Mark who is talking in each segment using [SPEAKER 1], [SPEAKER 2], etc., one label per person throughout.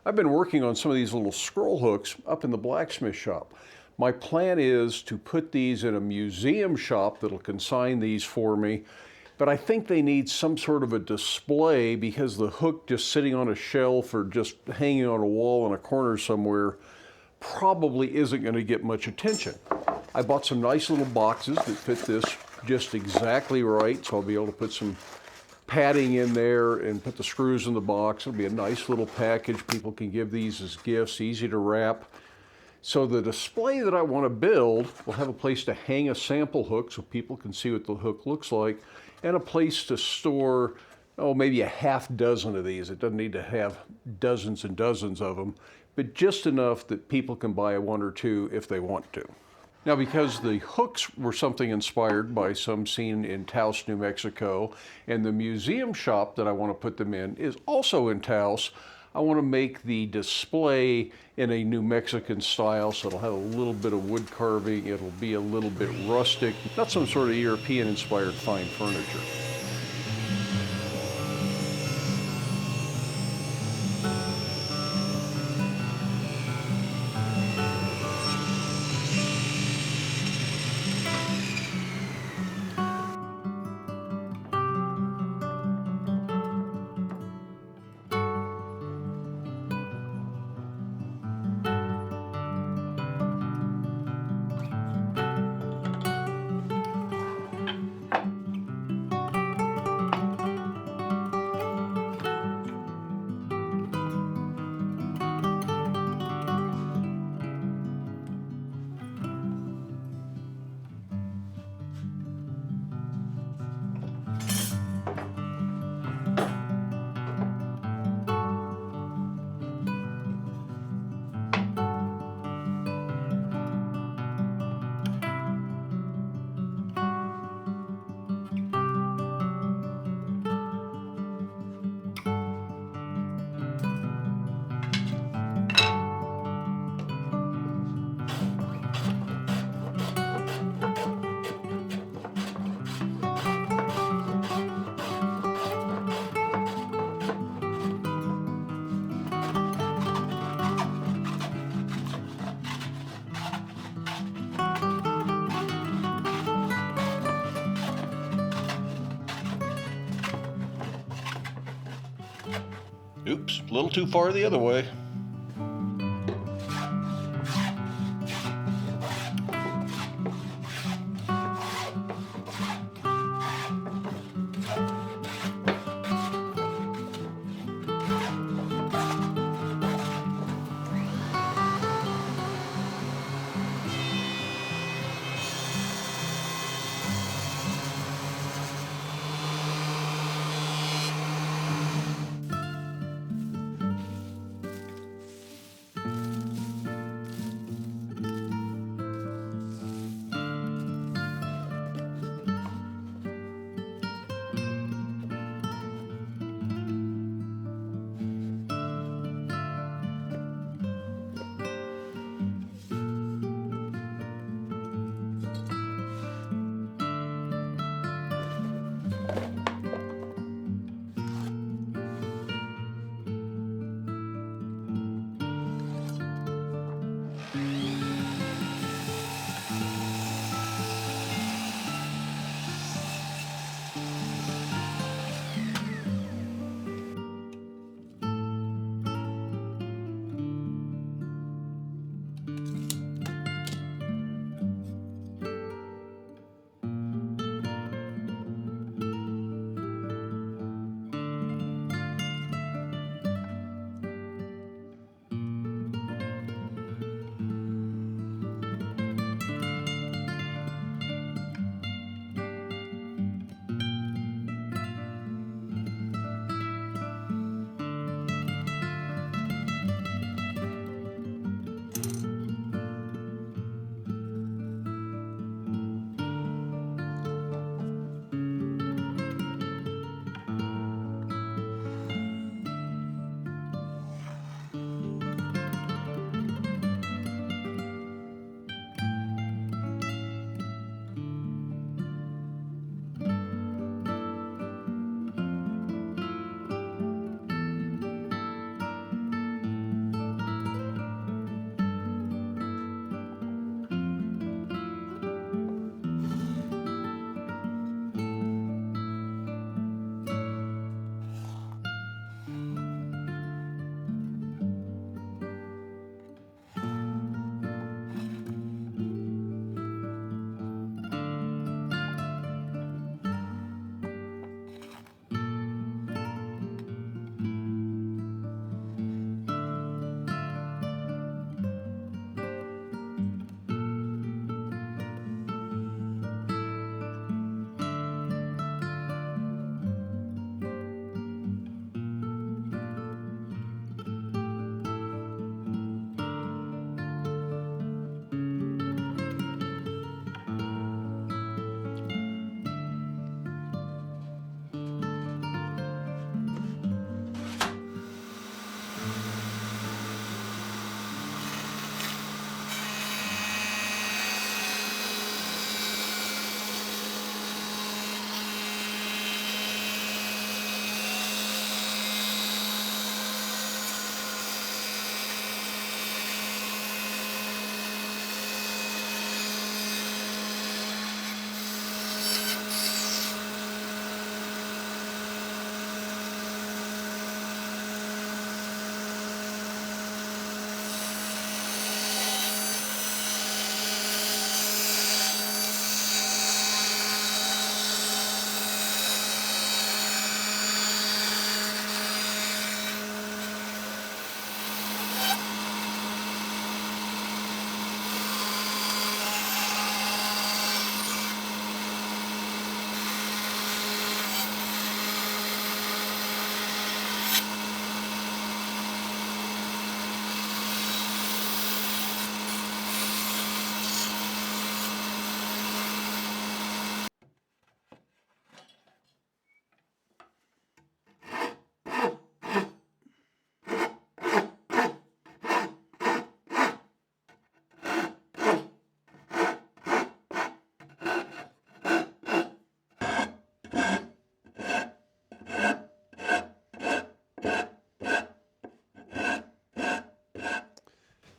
[SPEAKER 1] I've been working on some of these little scroll hooks up in the blacksmith shop. My plan is to put these in a museum shop that'll consign these for me, but I think they need some sort of a display because the hook just sitting on a shelf or just hanging on a wall in a corner somewhere probably isn't going to get much attention. I bought some nice little boxes that fit this just exactly right, so I'll be able to put some padding in there and put the screws in the box. It'll be a nice little package. People can give these as gifts, easy to wrap. So the display that I want to build will have a place to hang a sample hook so people can see what the hook looks like, and a place to store, maybe a half dozen of these. It doesn't need to have dozens and dozens of them, but just enough that people can buy one or two if they want to. Now, because the hooks were something inspired by some scene in Taos, New Mexico, and the museum shop that I want to put them in is also in Taos, I want to make the display in a New Mexican style, so it'll have a little bit of wood carving, it'll be a little bit rustic, not some sort of European-inspired fine furniture. Oops, a little too far the other way.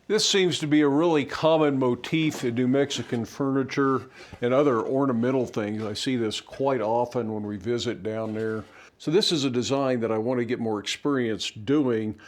[SPEAKER 1] This seems to be a really common motif in New Mexican furniture and other ornamental things. I see this quite often when we visit down there. So this is a design that I want to get more experience doing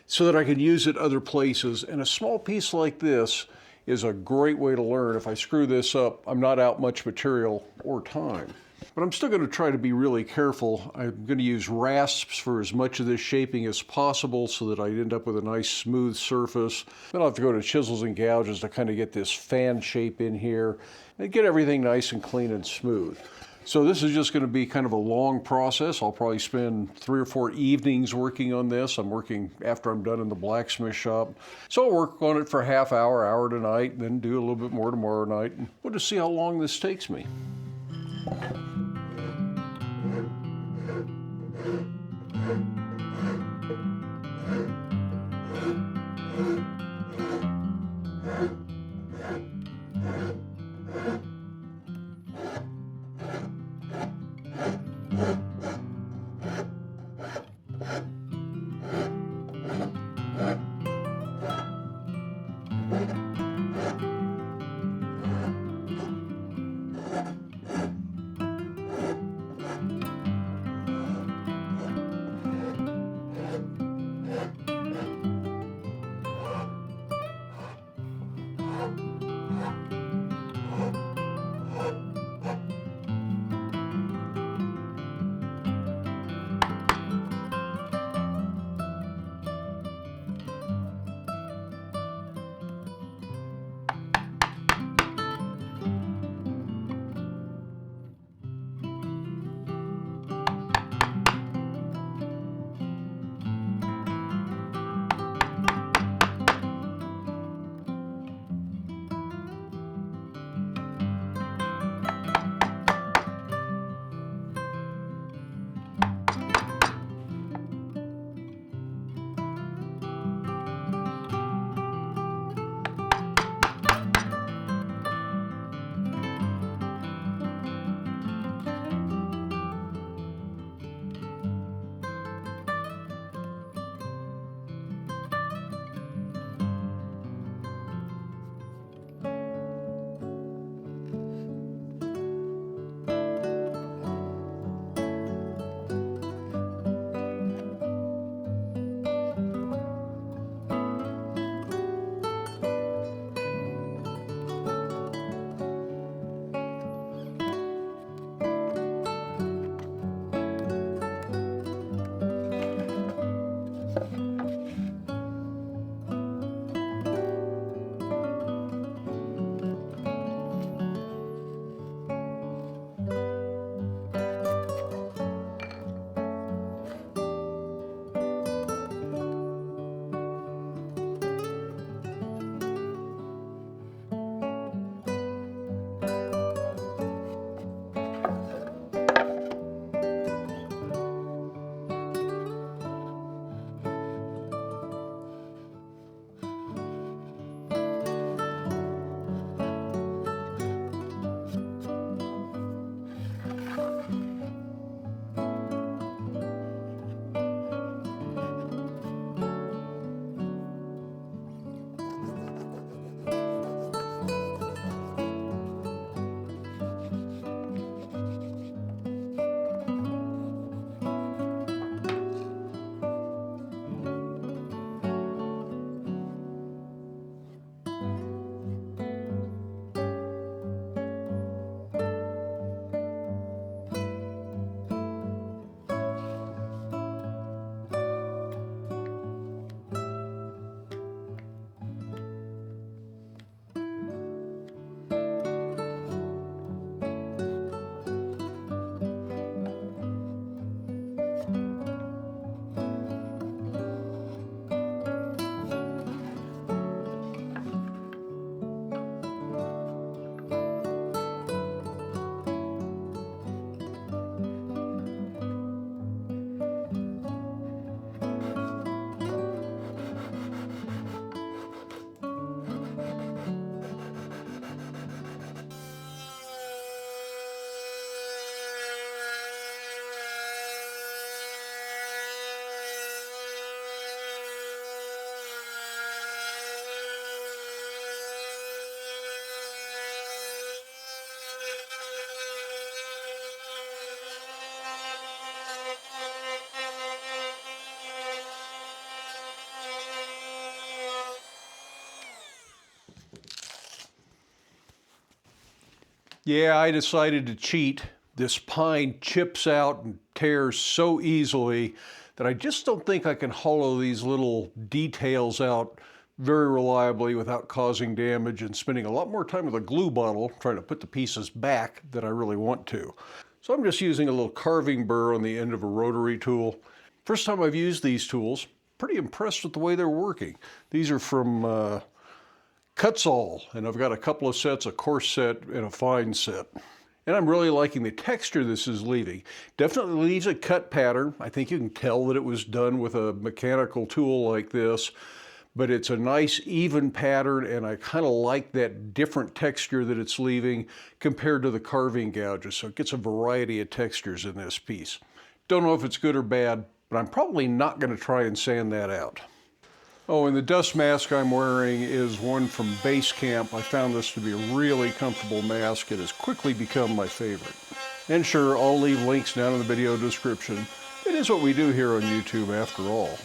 [SPEAKER 1] so that I can use it other places. And a small piece like this is a great way to learn. If I screw this up, I'm not out much material or time. But I'm still going to try to be really careful. I'm going to use rasps for as much of this shaping as possible so that I end up with a nice smooth surface. Then I'll have to go to chisels and gouges to kind of get this fan shape in here and get everything nice and clean and smooth. So this is just going to be kind of a long process. I'll probably spend 3 or 4 evenings working on this. I'm working after I'm done in the blacksmith shop. So I'll work on it for a half hour, hour tonight, and then do a little bit more tomorrow night. And we'll just see how long this takes me. Yeah, I decided to cheat. This pine chips out and tears so easily that I just don't think I can hollow these little details out very reliably without causing damage and spending a lot more time with a glue bottle trying to put the pieces back than I really want to. So I'm just using a little carving burr on the end of a rotary tool. First time I've used these tools, pretty impressed with the way they're working. These are from Cuts-All, and I've got a couple of sets, a coarse set and a fine set. And I'm really liking the texture this is leaving. Definitely leaves a cut pattern. I think you can tell that it was done with a mechanical tool like this, but it's a nice even pattern, and I kind of like that different texture that it's leaving compared to the carving gouges. So it gets a variety of textures in this piece. Don't know if it's good or bad, but I'm probably not going to try and sand that out. Oh, and the dust mask I'm wearing is one from Base Camp. I found this to be a really comfortable mask. It has quickly become my favorite. And sure, I'll leave links down in the video description. It is what we do here on YouTube after all.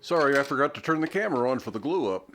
[SPEAKER 1] Sorry, I forgot to turn the camera on for the glue up.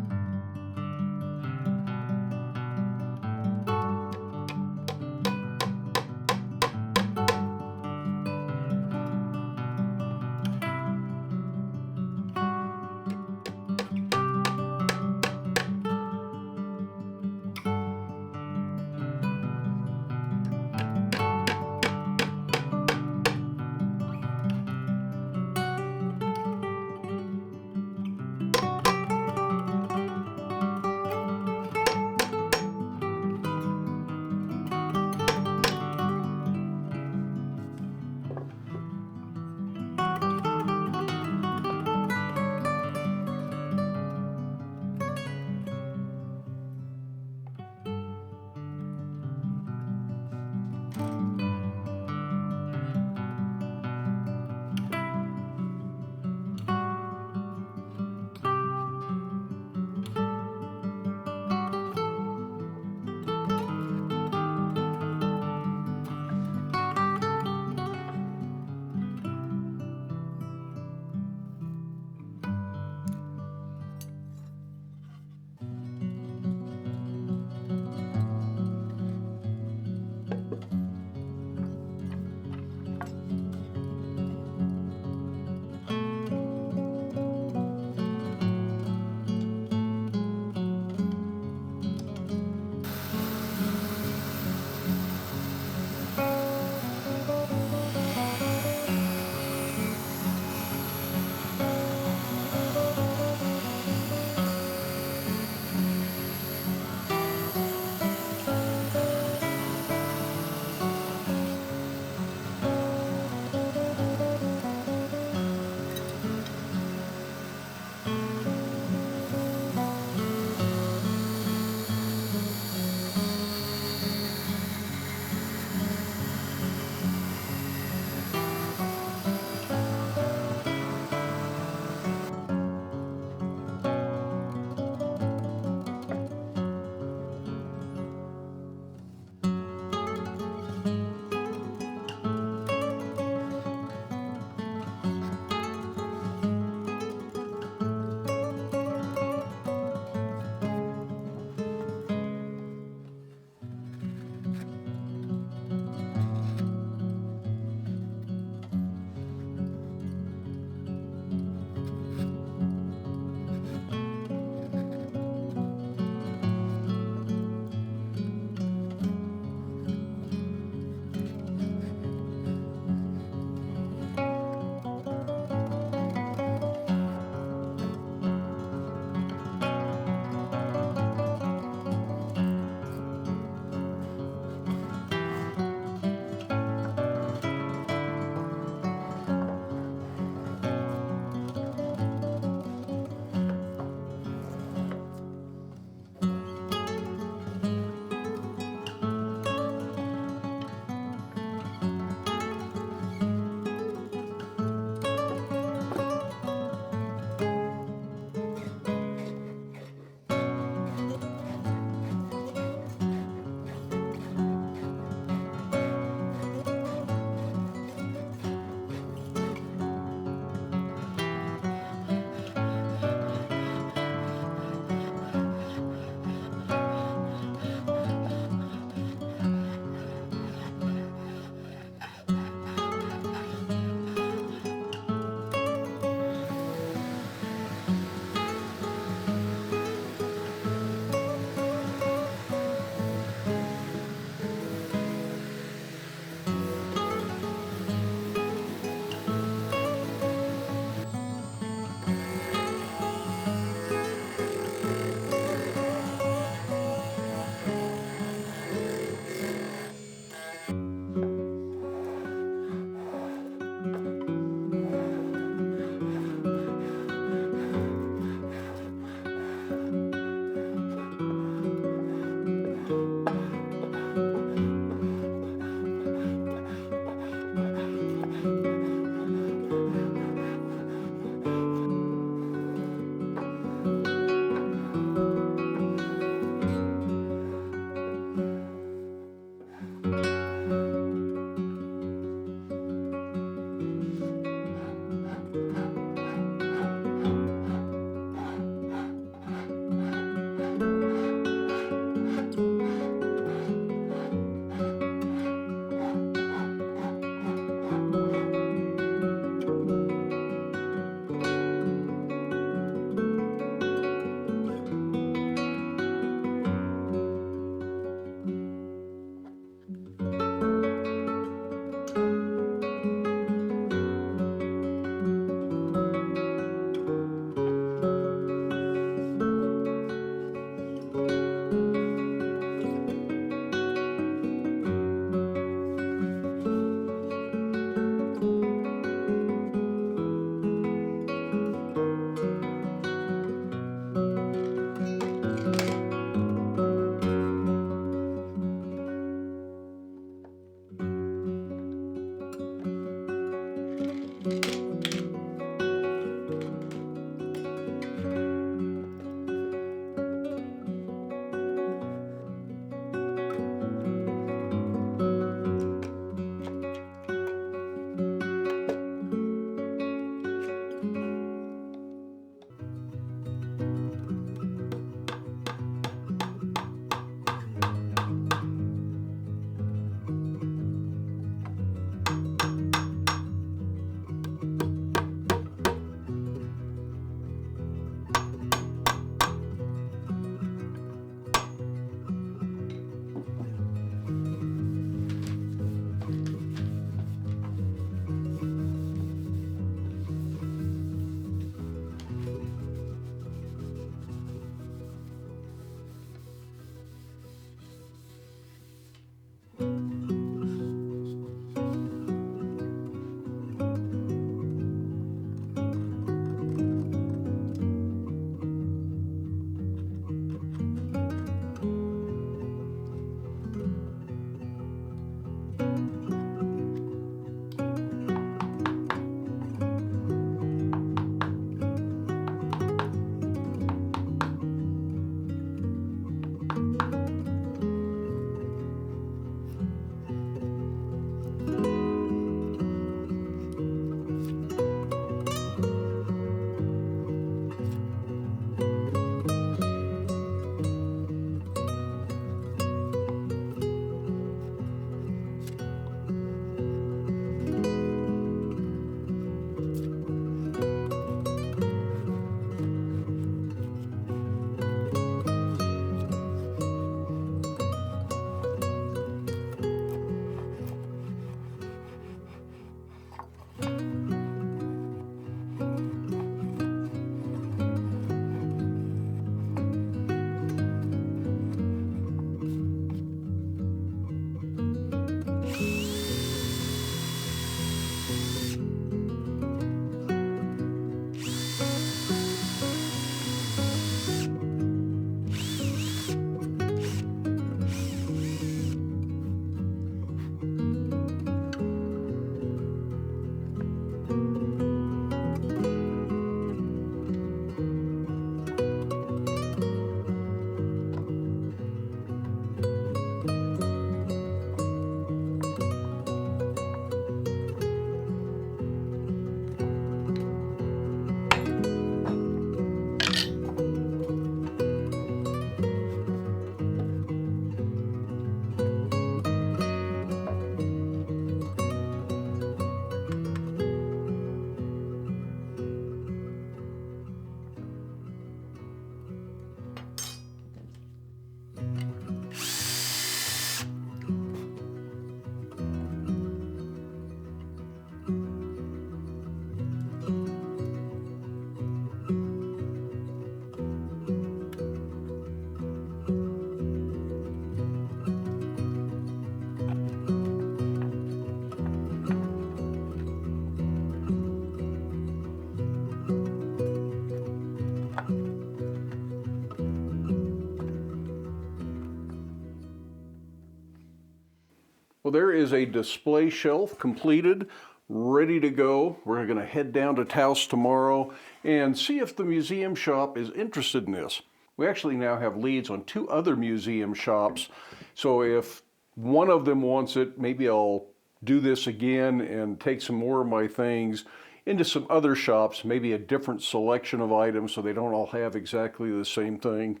[SPEAKER 1] Well, there is a display shelf completed, ready to go. We're going to head down to Taos tomorrow and see if the museum shop is interested in this. We actually now have leads on 2 other museum shops, so if one of them wants it, maybe I'll do this again and take some more of my things into some other shops, maybe a different selection of items so they don't all have exactly the same thing.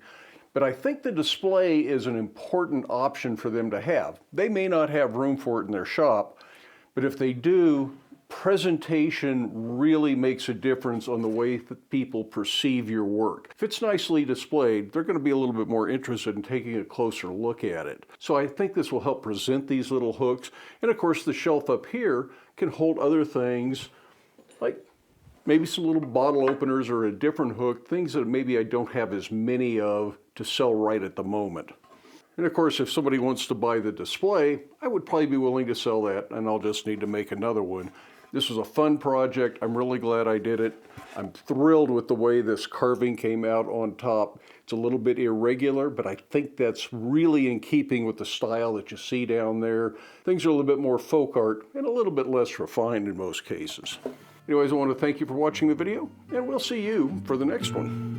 [SPEAKER 1] But I think the display is an important option for them to have. They may not have room for it in their shop, but if they do, presentation really makes a difference on the way that people perceive your work. If it's nicely displayed, they're going to be a little bit more interested in taking a closer look at it. So I think this will help present these little hooks. And of course, the shelf up here can hold other things like maybe some little bottle openers or a different hook, things that maybe I don't have as many of to sell right at the moment. And of course, if somebody wants to buy the display, I would probably be willing to sell that, and I'll just need to make another one. This was a fun project. I'm really glad I did it. I'm thrilled with the way this carving came out on top. It's a little bit irregular, but I think that's really in keeping with the style that you see down there. Things are a little bit more folk art and a little bit less refined in most cases. Anyways, I want to thank you for watching the video, and we'll see you for the next one.